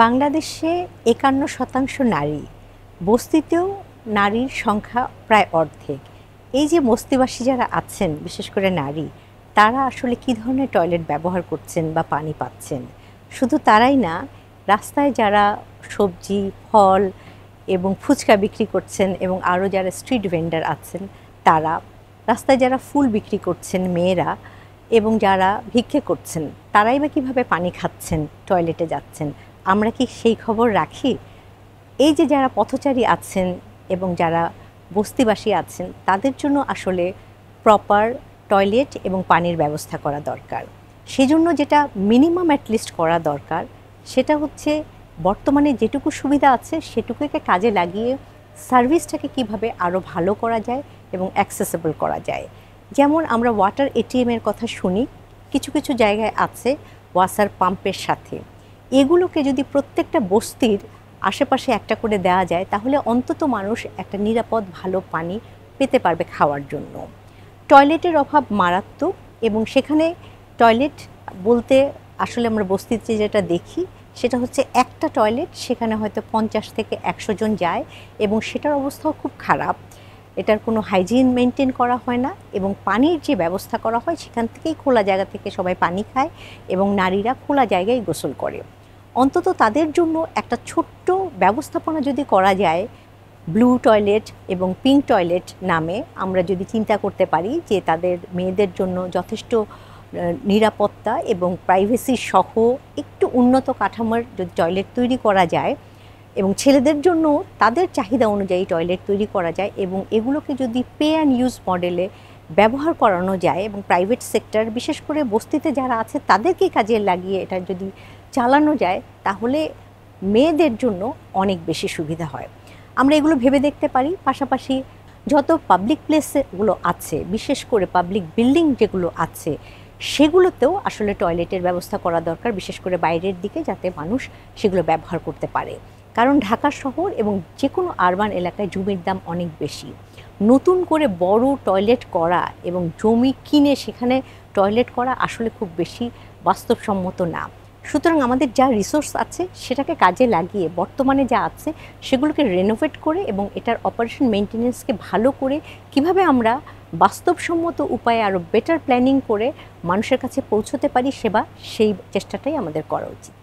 বাংলাদেশে ৫১% নারী, বস্তিতেও নারীর সংখ্যা প্রায় অর্ধেক। এই যে বস্তিবাসী যারা আছেন, বিশেষ করে নারী, তারা আসলে কী ধরনের টয়লেট ব্যবহার করছেন বা পানি পাচ্ছেন? শুধু তারাই না, রাস্তায় যারা সবজি, ফল এবং ফুচকা বিক্রি করছেন এবং আরও যারা স্ট্রিট ভেন্ডার আছেন তারা, রাস্তায় যারা ফুল বিক্রি করছেন মেয়েরা এবং যারা ভিক্ষে করছেন, তারাই বা কীভাবে পানি খাচ্ছেন, টয়লেটে যাচ্ছেন, আমরা কি সেই খবর রাখি? এই যে যারা পথচারী আছেন এবং যারা বস্তিবাসী আছেন, তাদের জন্য আসলে প্রপার টয়লেট এবং পানির ব্যবস্থা করা দরকার। সেজন্য যেটা মিনিমাম অ্যাটলিস্ট করা দরকার, সেটা হচ্ছে বর্তমানে যেটুকু সুবিধা আছে সেটুকুকে কাজে লাগিয়ে সার্ভিসটাকে কিভাবে আরও ভালো করা যায় এবং অ্যাক্সেসেবল করা যায়। যেমন আমরা ওয়াটার এটিএমের কথা শুনি, কিছু কিছু জায়গায় আছে ওয়াসার পাম্পের সাথে। এগুলোকে যদি প্রত্যেকটা বস্তির আশেপাশে একটা করে দেওয়া যায়, তাহলে অন্তত মানুষ একটা নিরাপদ ভালো পানি পেতে পারবে খাওয়ার জন্য। টয়লেটের অভাব মারাত্মক, এবং সেখানে টয়লেট বলতে আসলে আমরা বস্তিতে যেটা দেখি সেটা হচ্ছে একটা টয়লেট, সেখানে হয়তো 50 থেকে 100 জন যায় এবং সেটার অবস্থাও খুব খারাপ। এটার কোনো হাইজিন মেনটেন করা হয় না, এবং পানির যে ব্যবস্থা করা হয় সেখান থেকেই খোলা জায়গা থেকে সবাই পানি খায় এবং নারীরা খোলা জায়গায় গোসল করে। অন্তত তাদের জন্য একটা ছোট্ট ব্যবস্থাপনা যদি করা যায়, ব্লু টয়লেট এবং পিঙ্ক টয়লেট নামে, আমরা যদি চিন্তা করতে পারি যে তাদের মেয়েদের জন্য যথেষ্ট নিরাপত্তা এবং প্রাইভেসি সহ একটু উন্নত কাঠামোর যদি টয়লেট তৈরি করা যায়, এবং ছেলেদের জন্য তাদের চাহিদা অনুযায়ী টয়লেট তৈরি করা যায়, এবং এগুলোকে যদি পে অ্যান্ড ইউজ মডেলে ব্যবহার করানো যায় এবং প্রাইভেট সেক্টর, বিশেষ করে বস্তিতে যারা আছে তাদেরকেই কাজে লাগিয়ে এটা যদি চালানো যায়, তাহলে মেয়েদের জন্য অনেক বেশি সুবিধা হয়। আমরা এগুলো ভেবে দেখতে পারি। পাশাপাশি যত পাবলিক প্লেসগুলো আছে, বিশেষ করে পাবলিক বিল্ডিং যেগুলো আছে, সেগুলোতেও আসলে টয়লেটের ব্যবস্থা করা দরকার, বিশেষ করে বাইরের দিকে, যাতে মানুষ সেগুলো ব্যবহার করতে পারে। কারণ ঢাকা শহর এবং যে কোনো আরবান এলাকায় জমির দাম অনেক বেশি। নতুন করে বড় টয়লেট করা এবং জমি কিনে সেখানে টয়লেট করা আসলে খুব বেশি বাস্তবসম্মত না। সুতরাং আমাদের যা রিসোর্স আছে সেটাকে কাজে লাগিয়ে বর্তমানে যা আছে সেগুলোকে রেনোভেট করে এবং এটার অপারেশন মেনটেন্যান্সকে ভালো করে কিভাবে আমরা বাস্তবসম্মত উপায়ে আরও বেটার প্ল্যানিং করে মানুষের কাছে পৌঁছতে পারি সেবা, সেই চেষ্টাটাই আমাদের করা উচিত।